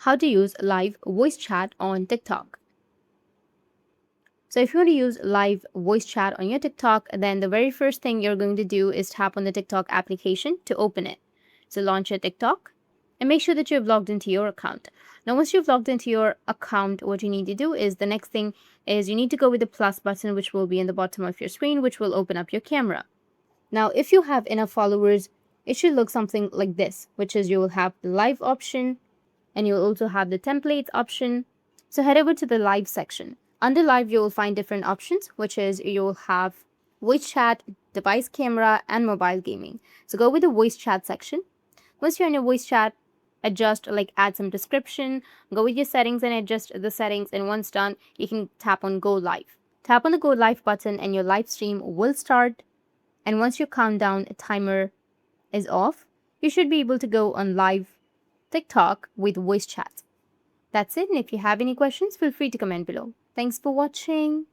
how to use live voice chat on TikTok. So if you want to use live voice chat on your TikTok, then the very first thing you're going to do is tap on the TikTok application to open it. So launch your TikTok and make sure that you've logged into your account. Now, once you've logged into your account, what you need to do is the next thing is you need to go with the plus button, which will be in the bottom of your screen, which will open up your camera. Now, if you have enough followers, it should look something like this, which is you will have the live option and you'll also have the templates option. So head over to the live section. Under live, you will find different options, which is you'll have voice chat, device camera, and mobile gaming. So go with the voice chat section. Once you're in your voice chat, adjust, like add some description, go with your settings and adjust the settings. And once done, you can tap on go live. Tap on the go live button and your live stream will start. And once your countdown timer is off, you should be able to go on live TikTok with voice chat. That's it. And if you have any questions, feel free to comment below. Thanks for watching.